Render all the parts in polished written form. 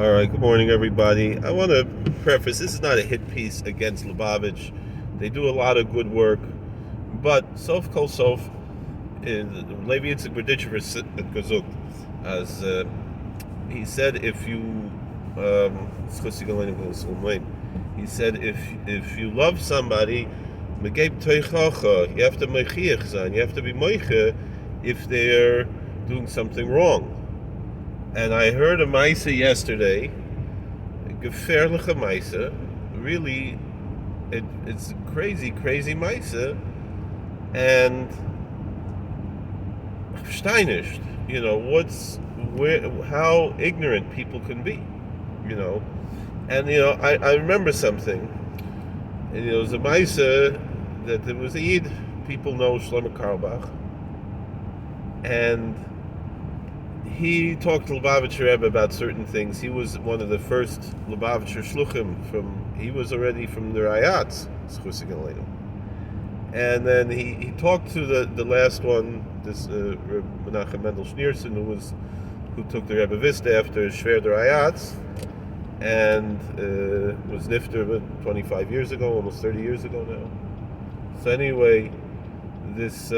All right, good morning, everybody. I want to preface, this is not a hit piece against Lubavitch. They do a lot of good work, but Sof Kol Sof, Levi Yitzchak Berditchever Gazuk, as he said, if you, he said, if you love somebody, you have to mechiach sein, you have to be moiche if they're doing something wrong. And I heard a Maisa yesterday, a gefährliche Maisa. Really, it's a crazy Maisa. And steinished, how ignorant people can be, And, I remember something. And, it was a Maisa that there was a Yid, people know Shlomo Carlebach. And he talked to Lubavitcher Rebbe about certain things. He was one of the first Lubavitcher Shluchim he was already from the Rayatz, and then he talked to the last one, this Menachem Mendel Schneerson, who took the Rebbe Vista after Shver the Rayatz, and was nifter 25 years ago, almost 30 years ago now. So anyway, this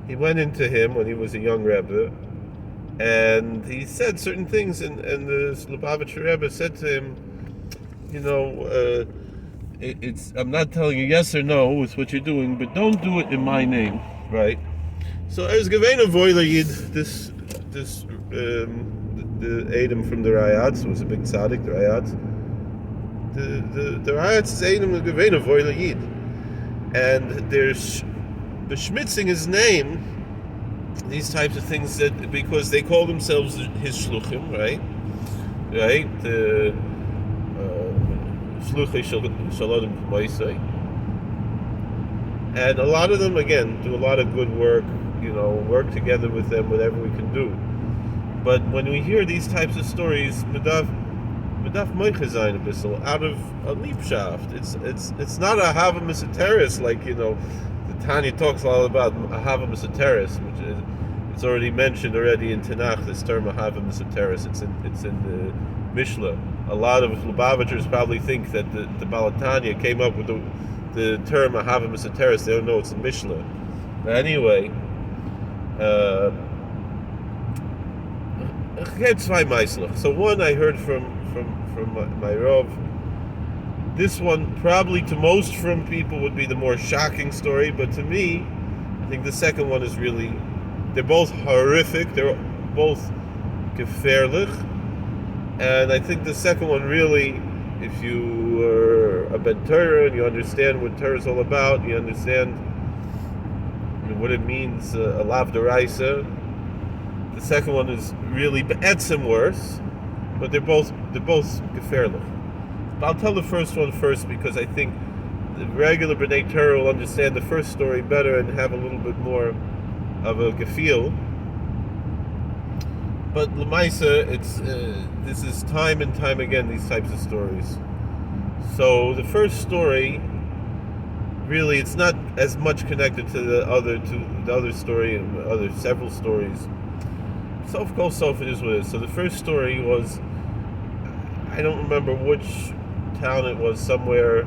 he went into him when he was a young Rebbe, and he said certain things, and the Lubavitcher Rebbe said to him, I'm not telling you yes or no with what you're doing, but don't do it in my name, right? So as Gevena Voiler Yid, the Adam from the Rayatz was a big tzaddik, the Rayatz. The Rayatz is Adam of Gevena Voiler Yid, and there's beschmitzing his name, these types of things, that because they call themselves his shluchim, right? The shluchei shalodim k'maisei, and a lot of them again do a lot of good work. Work together with them, whatever we can do. But when we hear these types of stories, medaf moiche zayin a bissel out of a liebshaft. It's not a hava misateris like Tanya talks a lot about Ahava Misateris, which is, it's already mentioned already in Tanakh, this term Ahava Misateris. It's in the Mishnah. A lot of Lubavitchers probably think that the Balatanya came up with the term Ahava Misateris. They don't know it's in Mishnah. But anyway, so one I heard from my Rav. This one, probably to most from people, would be the more shocking story, but to me, I think the second one is really, they're both horrific, they're both gefährlich, and I think the second one really, if you are a Ben Torah and you understand what Torah is all about, you understand what it means, a lav d'oraisa, the second one is really be'etzim worse, but they're both gefährlich. I'll tell the first one first because I think the regular B'nai Torah will understand the first story better and have a little bit more of a gefühl. But L'maisa, this is time and time again these types of stories. So the first story, really, it's not as much connected to the other story and other several stories. Sof Kol Sof, it is what it is. So the first story was, I don't remember which town it was, somewhere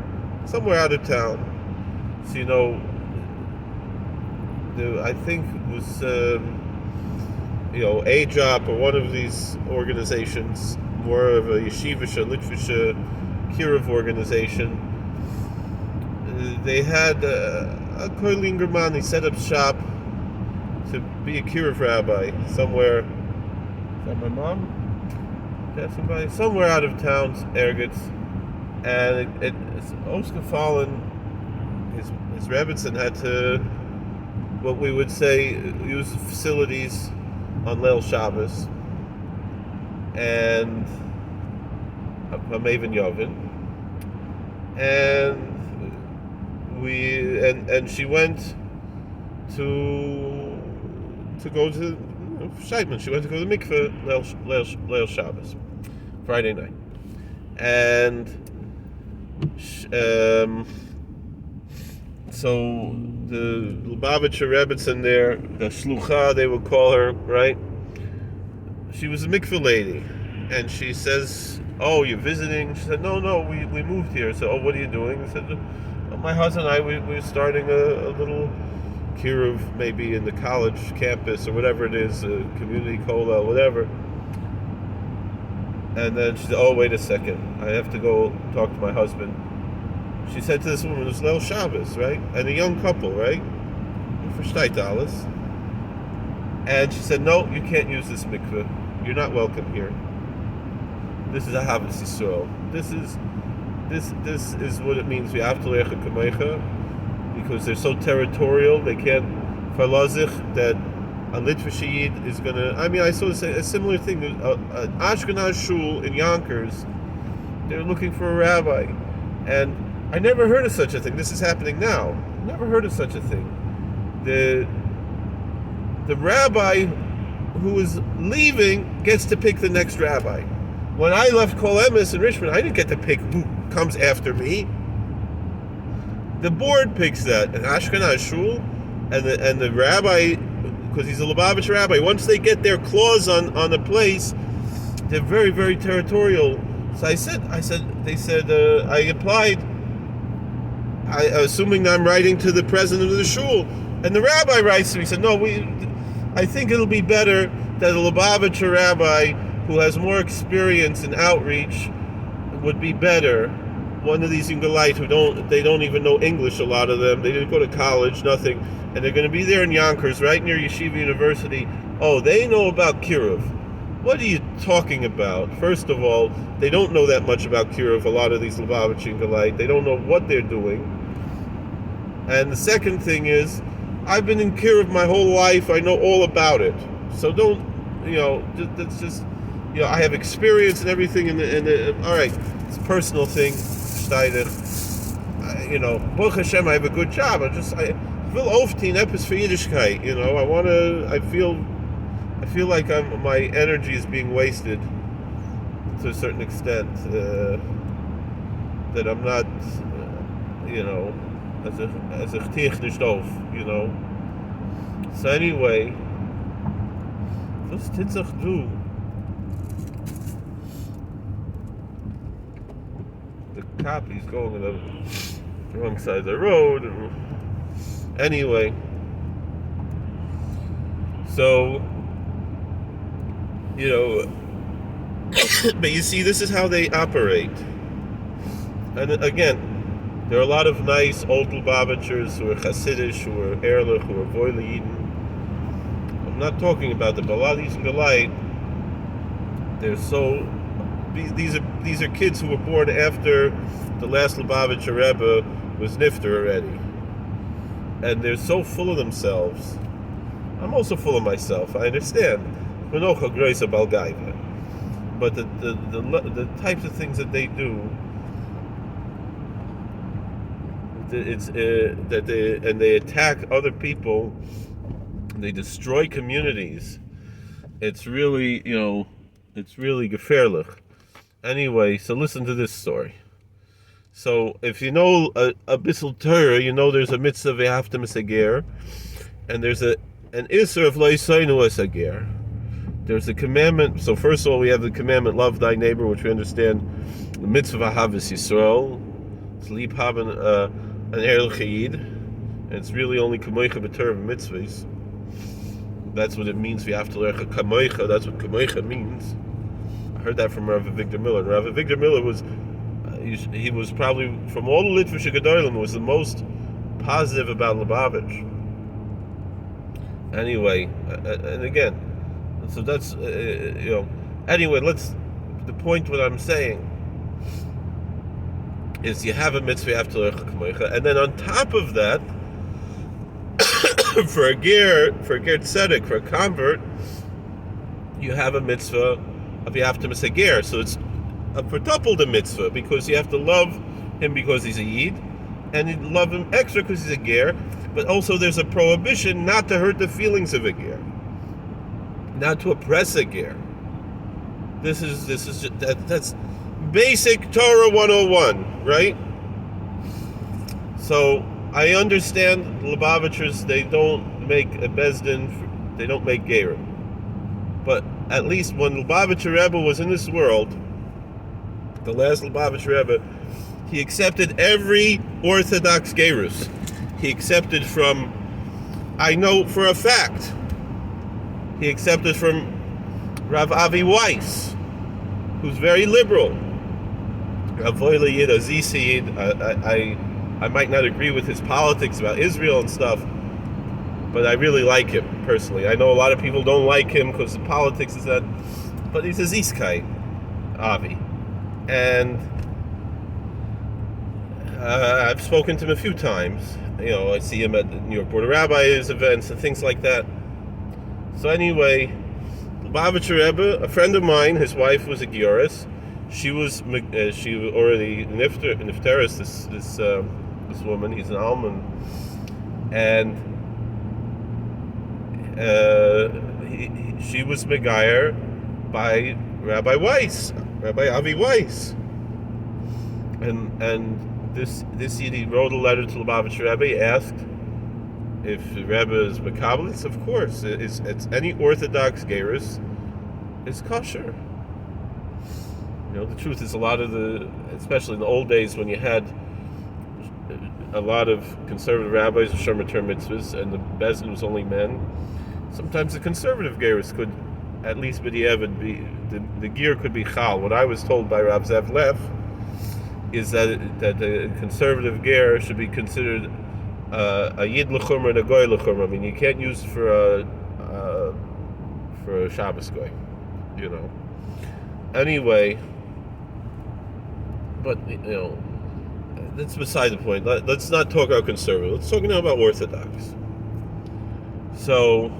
out of town. So I think it was AJOP or one of these organizations, more of a yeshivisha, litvisha, kiruv organization. They had a Koilin German. He set up shop to be a kiruv rabbi somewhere. Is that my mom? Somebody somewhere out of town, Ergitz, and it's Oscar Fallen. His Rebbitzin had to, what we would say, use facilities on Leil Shabbos and Maven Yovin, and she went to go to Scheitman. She went to go to the mikveh Leil Shabbos, Friday night, and so the Lubavitcher Rebbitzin there, the Shlucha they would call her, right? She was a mikveh lady, and she says, "Oh, you're visiting?" She said, "No, we moved here." So, "Oh, what are you doing?" I said, "My husband and I, we're starting a little gerim, maybe in the college campus or whatever it is, a community kollel, whatever." And then she said, "Oh, wait a second, I have to go talk to my husband." She said to this woman, "It's Leil Shabbos, right? And a young couple, right? Versteht alles." And she said, "No, you can't use this mikveh. You're not welcome here. This is a Havas Yisrael. This is what it means. We have to lecha kamecha, because they're so territorial. They can't falazich that a Litvish Yid is gonna." I mean, I saw a similar thing. An Ashkenaz shul in Yonkers. They're looking for a rabbi, and I never heard of such a thing. This is happening now. Never heard of such a thing. The rabbi who is leaving gets to pick the next rabbi. When I left Kol Emes in Richmond, I didn't get to pick who comes after me. The board picks that, an Ashkenaz shul, and the rabbi, because he's a Lubavitch rabbi, once they get their claws on a place, they're very, very territorial. So I applied, assuming I'm writing to the president of the shul, and the rabbi writes to me. He said, "No, I think it'll be better that a Lubavitch rabbi who has more experience in outreach would be better. One of these Yungalite who don't even know English, a lot of them. They didn't go to college, nothing. And they're going to be there in Yonkers, right near Yeshiva University. Oh, they know about Kiruv. What are you talking about? First of all, they don't know that much about Kiruv, a lot of these Lubavitch Yungalite. They don't know what they're doing. And the second thing is, I've been in Kiruv my whole life. I know all about it. So don't, that's just, I have experience and everything. All right, it's a personal thing. Baruch Hashem, I have a good job. I feel oftin epis for Yiddishkeit. I feel like my energy is being wasted to a certain extent. That I'm not, as a chtich nicht auf, So anyway, was titzach du? The copy's going on the wrong side of the road. Anyway, so, but you see, this is how they operate. And again, there are a lot of nice old Lubavitchers who are Hasidish, who are Erlich, who are Voile Yidden. I'm not talking about the Balalis and Galite. They're so... These are kids who were born after the last Lubavitcher Rebbe was nifter already. And they're so full of themselves. I'm also full of myself, I understand. But the types of things that they do, they attack other people, they destroy communities. It's really, it's really gefährlich. Anyway, so listen to this story. So if you know a bissel Torah, there's a mitzvah ve'aftem es hager, and there's an isser of lo yisaynu es hager. There's a commandment. So first of all, we have the commandment, love thy neighbor, which we understand, the mitzvah Havas Yisrael. It's lieb haben an Erlich Yid, and it's really only kamoicha b'Torah mitzvahs. That's what it means. We have to learn kamoicha. That's what kamoicha means. I heard that from Rav Victor Miller. Rav Victor Miller was probably, from all the Litvish Gedolim, was the most positive about Lubavitch. Anyway, and again, so that's Anyway, the point. What I'm saying is, you have a mitzvah, you have to learn kamoicha, and then on top of that, for a ger tzedek, for a convert, you have a mitzvah of you have to miss a ger. So it's a quadrupled mitzvah, because you have to love him because he's a yid, and you love him extra because he's a ger. But also there's a prohibition not to hurt the feelings of a ger, not to oppress a ger. That's basic Torah 101, right? So I understand Lubavitchers, they don't make a bezdin, they don't make gerim. But at least when Lubavitcher Rebbe was in this world, the last Lubavitcher Rebbe, he accepted every Orthodox gerus. He accepted from, I know for a fact, he accepted from Rav Avi Weiss, who's very liberal. Rav Voyle Yid Azizi Yid, I might not agree with his politics about Israel and stuff, but I really like him personally. I know a lot of people don't like him because the politics is that, but he's a Ziskai, Avi. And I've spoken to him a few times. I see him at the New York Board of Rabbis events and things like that. So anyway, Lubavitcher Rebbe, a friend of mine, his wife was a Gioris. She was already nifteris, this woman. He's an almond, and she was Megayer by Rabbi Weiss, Rabbi Avi Weiss, and this Yidi wrote a letter to Lubavitcher Rebbe, asked if the Rebbe is Mekabelis. Of course, it's any Orthodox gerus is kosher. The truth is, a lot of especially in the old days when you had a lot of conservative rabbis of Shomer Ter mitzvahs and the Bezdin was only men, sometimes the conservative gerus could, at least b'diavad, the gear could be chal. What I was told by Rav Zev Lev is that the conservative ger should be considered a yid l'chumra and a goy l'chumra. I mean, you can't use for a Shabbos goy, Anyway, but that's beside the point. Let's not talk about conservative. Let's talk now about Orthodox. So,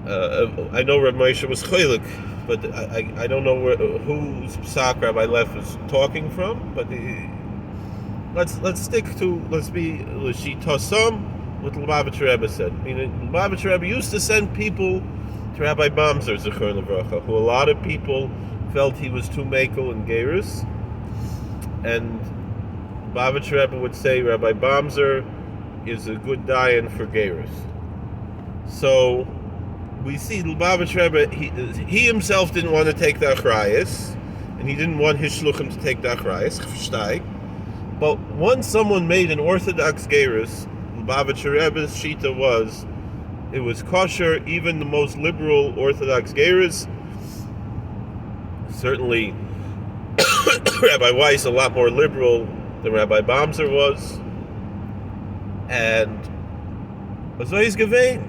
I know Reb Moshe was chaylik, but I don't know whose psak Rabbi Leff is talking from. But let's be l'shitasam what Lubavitcher Rebbe said. I mean, Lubavitcher Rebbe used to send people to Rabbi Bamzer Zechor Levracha, who a lot of people felt he was too makel and gerus, and Lubavitcher Rebbe would say Rabbi Bamzer is a good dayan for gerus. So we see Lubavitcher Rebbe, he himself didn't want to take the achrayas, and he didn't want his shluchim to take the achrayas, but once someone made an Orthodox gerus, Lubavitcher Rebbe's shita was, it was kosher. Even the most liberal Orthodox gerus, certainly Rabbi Weiss a lot more liberal than Rabbi Bamzer was, and Azoy's Gevein.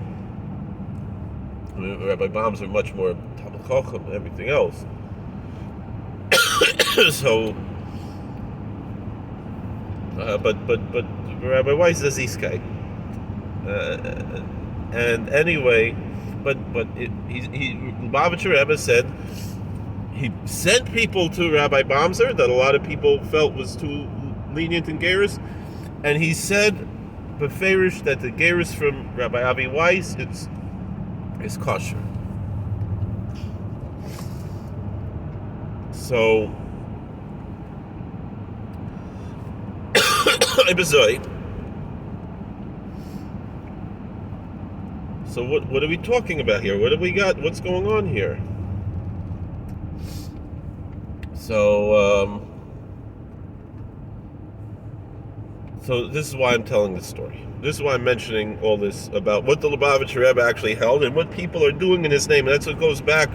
Rabbi Bamzer much more Talmud Chacham and everything else. So, but Rabbi Weiss is Iskai. And anyway, but Lubavitcher Rebbe said he sent people to Rabbi Bamzer that a lot of people felt was too lenient in gerus, and he said beferish that the gerus from Rabbi Avi Weiss is kosher. So So what are we talking about here? What have we got? What's going on here? So this is why I'm telling this story. This is why I'm mentioning all this about what the Lubavitcher Rebbe actually held and what people are doing in his name. And that's what goes back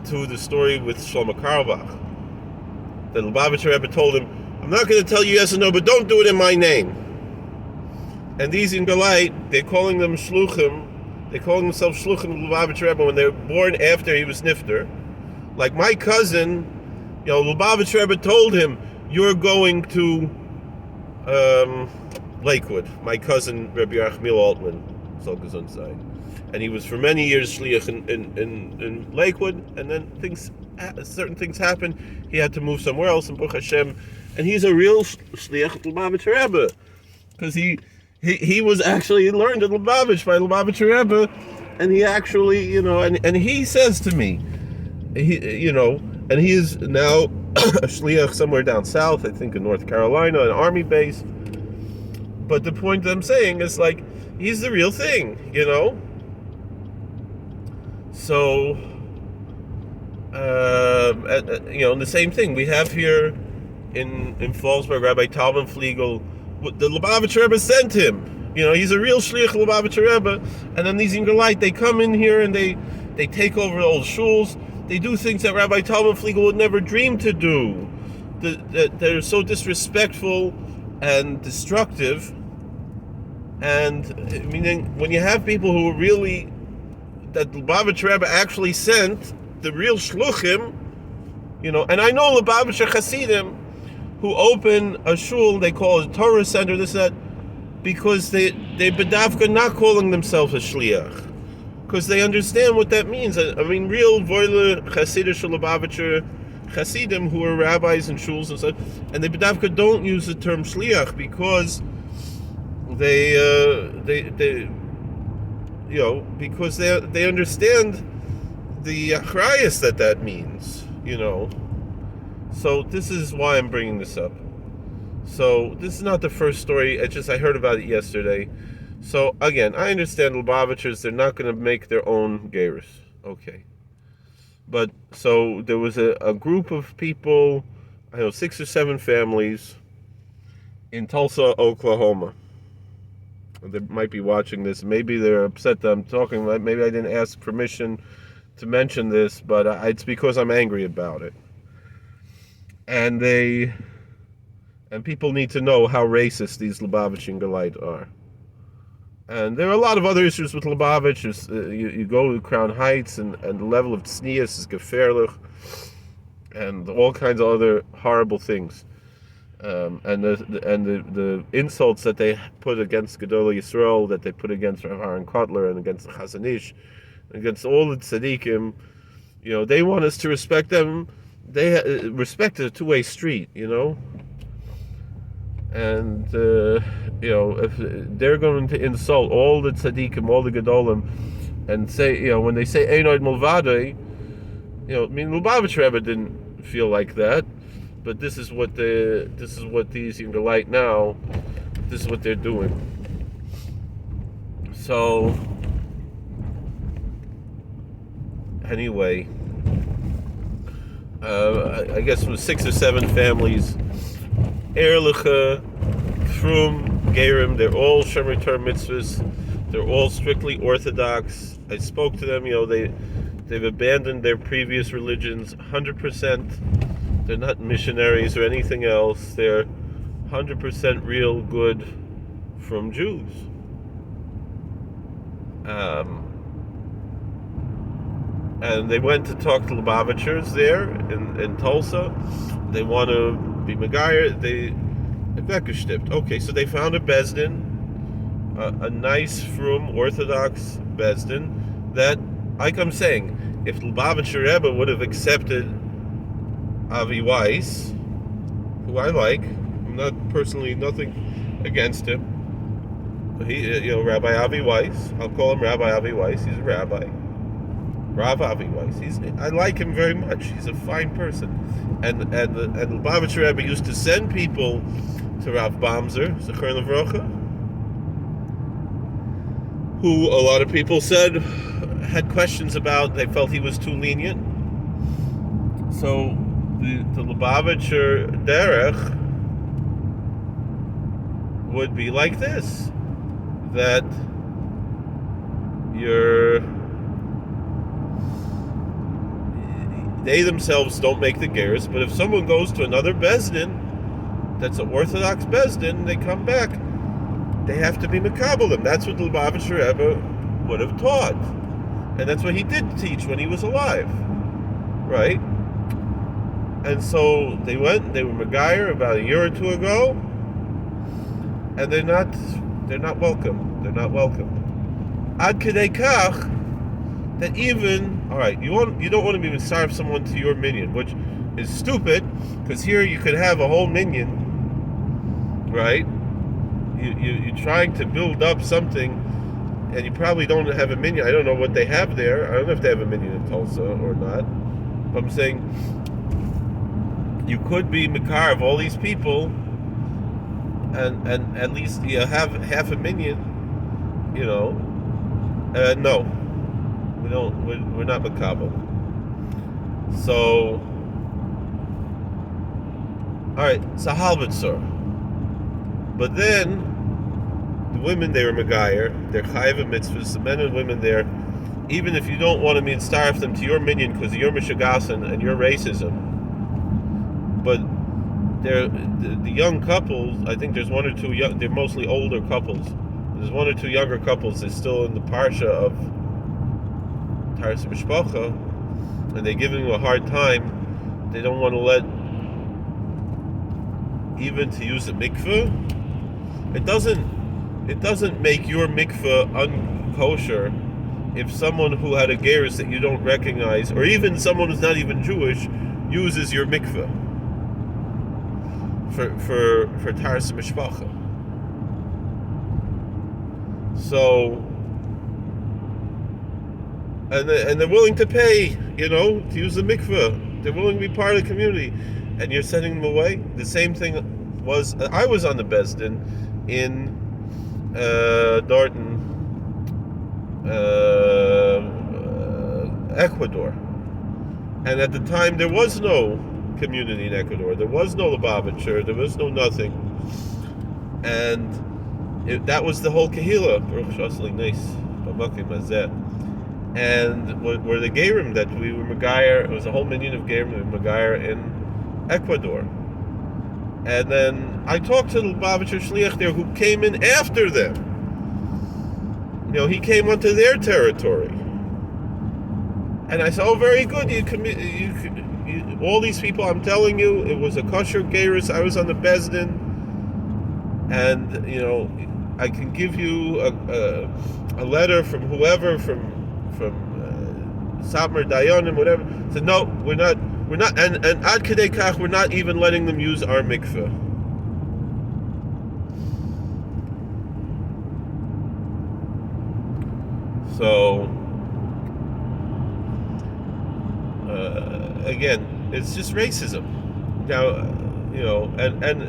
to the story with Shlomo Carlebach. The Lubavitcher Rebbe told him, I'm not going to tell you yes or no, but don't do it in my name. And these in Galait, they're calling them shluchim. They call themselves shluchim of Lubavitcher Rebbe when they're born after he was nifter. Like my cousin, Lubavitcher Rebbe told him, you're going to Lakewood. My cousin, Rabbi Achmil Altman, Zolgazun, and he was for many years shliach in Lakewood, and then certain things happened. He had to move somewhere else in Baruch Hashem, and he's a real shliach of Lubavitcher Rebbe, because he was actually learned at Lubavitch by Lubavitcher Rebbe, and he actually, and he says to me, and he is now a shliach somewhere down south, I think in North Carolina, an army base. But the point that I'm saying is, like, he's the real thing, So, and the same thing we have here in Fallsburg. Rabbi Talman Fliegel, the Lubavitch Rebbe sent him. He's a real shliach Lubavitch Rebbe. And then these Ingerlite, they come in here and they take over the old shuls. They do things that Rabbi Talman Fliegel would never dream to do. They're so disrespectful and destructive. And meaning, when you have people who are really, that Lubavitch Rebbe actually sent, the real shluchim, and I know Lubavitcher Hasidim who open a shul, they call it a Torah center, this, that, because they bedavka not calling themselves a shliach, because they understand what that means. I mean, real Voile Hasidish Lubavitcher Hasidim who are rabbis and shuls and stuff, and they bedavka don't use the term shliach because they because they understand the achrayus that means, So this is why I'm bringing this up. So this is not the first story. It's just I heard about it yesterday. So again, I understand Lubavitchers, they're not going to make their own gerim. Okay. But so there was a group of people, I know 6 or 7 families in Tulsa, Oklahoma. They might be watching this. Maybe they're upset that I'm talking. Maybe I didn't ask permission to mention this, but it's because I'm angry about it. And people need to know how racist these Lubavitch Ingerlite are. And there are a lot of other issues with Lubavitch. You go to Crown Heights, and the level of tznius is gefährlich, and all kinds of other horrible things. And the insults that they put against Gedolei Yisrael, that they put against Rav Aaron Kotler and against the Chazon Ish, against all the tzaddikim, they want us to respect them. Respect is a two-way street, And if they're going to insult all the tzaddikim, all the gedolim, and say, when they say Einoid Mulvadei, Lubavitch Rebbe didn't feel like that. But this is what these Ingerlite now, this is what they're doing. So, anyway, I guess it was 6 or 7 families, Ehrliche, Frum, Gerim, they're all Shomer Torah mitzvahs, they're all strictly Orthodox. I spoke to them, they've abandoned their previous religions 100%. They're not missionaries or anything else. They're 100% real good from Jews. And they went to talk to Lubavitchers there in Tulsa. They want to be Megayer. They Weggestippt. Okay, so they found a Bezdin, a nice, frum, Orthodox Bezdin, that, like I'm saying, if Lubavitcher Rebbe would have accepted Avi Weiss, who I like, I'm not personally nothing against him. He, Rabbi Avi Weiss. I'll call him Rabbi Avi Weiss. He's a rabbi. Rav Avi Weiss. I like him very much. He's a fine person. And Lubavitcher Rebbe used to send people to Rav Bamzer, Zechor Levrocha, who a lot of people said had questions about. They felt he was too lenient. So the Lubavitcher derech would be like this, that they themselves don't make the geras, but if someone goes to another Bezdin that's an Orthodox Bezdin, they come back, they have to be mekabelim. That's what the Lubavitcher Rebbe would have taught, and that's what he did teach when he was alive, right? And so they went, they were Megayer about a year or 2 ago, and they're not welcome. They're not welcome. Ad kedei kach, that even, all right, you don't want to be misarv someone to your minyan, which is stupid, because here you could have a whole minyan, right? You're trying to build up something, and you probably don't have a minyan. I don't know what they have there. I don't know if they have a minyan in Tulsa or not. But I'm saying, you could be Makar of all these people, and at least you have half a minyan, no. we're not makabel. So, all right, it's a halbatzor. But then the women, they were megayer. They're chayiv mitzvahs. The men and women there, even if you don't want to starve them to your minyan because of your mishagasan and your racism, but the young couples, I think there's one or two young, they're mostly older couples. There's one or two younger couples that's still in the parsha of Taras Mishpacha, and they're giving you a hard time. They don't want to let, even to use a mikveh. It doesn't make your mikveh unkosher if someone who had a gerus that you don't recognize, or even someone who's not even Jewish, uses your mikveh for Taras Mishpacha. So, and they're willing to pay, to use the mikveh. They're willing to be part of the community, and you're sending them away. The same thing was, I was on the Besdin in Dorton, Ecuador, and at the time there was no community in Ecuador. There was no Lubavitch, there was no nothing, and that was the whole kahila. And were the gerim that we were megayer. It was a whole minyan of gerim we were megayer in Ecuador. And then I talked to the Lubavitcher shliach there who came in after them. He came onto their territory. And I said, oh, very good. All these people, I'm telling you, it was a kosher gerus. I was on the Besdin. And, I can give you a letter from whoever, from Satmar Dayanim, whatever. Said, no, we're not, and ad kedei kach, we're not even letting them use our mikveh. So, again, it's just racism. Now, and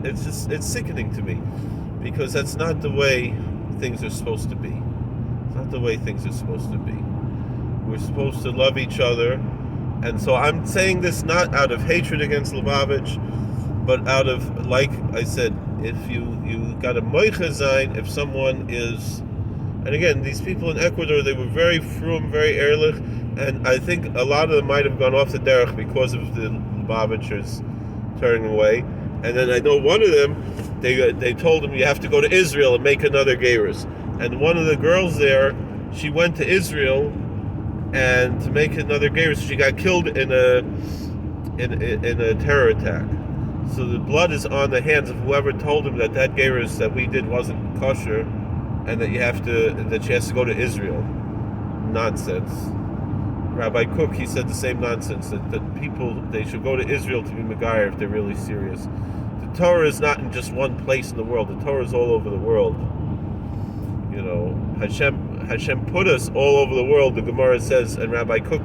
it's sickening to me, because that's not the way things are supposed to be. It's not the way things are supposed to be. We're supposed to love each other. And so I'm saying this not out of hatred against Lubavitch, but out of, like I said, if you got a moicha zayin, if someone is, and again, these people in Ecuador, they were very frum, very ehrlich, and I think a lot of them might have gone off the derech because of the Lubavitchers turning away. And then I know one of them, they told him, you have to go to Israel and make another gerus. And one of the girls there, she went to Israel and to make another gerus, she got killed in a terror attack. So the blood is on the hands of whoever told him that gerus that we did wasn't kosher, and that she has to go to Israel. Nonsense. Rabbi Cook, he said the same nonsense, that people, they should go to Israel to be megayer if they're really serious. The Torah is not in just one place in the world. The Torah is all over the world. Hashem put us all over the world, the Gemara says, and Rabbi Cook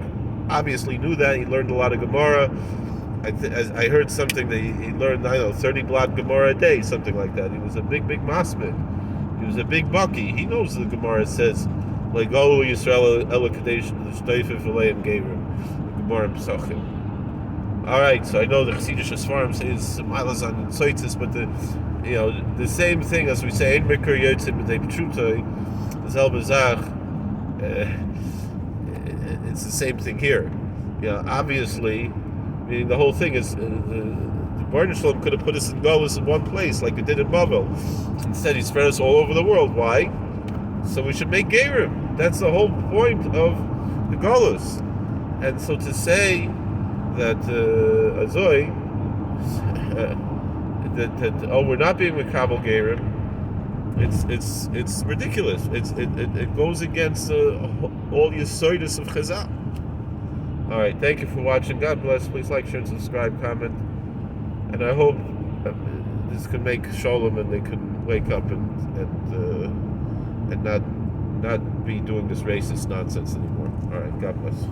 obviously knew that. He learned a lot of Gemara. I heard something that he learned, 30 blot Gemara a day, something like that. He was a big masmid. He was a big bucky. He knows the Gemara says, like, oh, Yisrael Ela Kadesh Shteifif Aleim Gerim, the Gemara Pesachim. All right, so I know the Chassidish Sfarim says Malazan and Soitis, but the same thing as we say in Mikra Yotzim B'dei Pshutoi, Zel Bezach, it's the same thing here. Obviously, meaning the whole thing is the Baruch Shalom could have put us in Golus in one place, like it did in Babel. Instead, he spread us all over the world. Why? So we should make gerim. That's the whole point of the Golus. And so to say that Azoi, that we're not being Mekabel gerim, it's ridiculous. It goes against all the Yisoidus of Chazal. All right, thank you for watching. God bless. Please like, share, and subscribe, comment, and I hope this can make Sholem and they can wake up and not be doing this racist nonsense anymore. All right, God bless.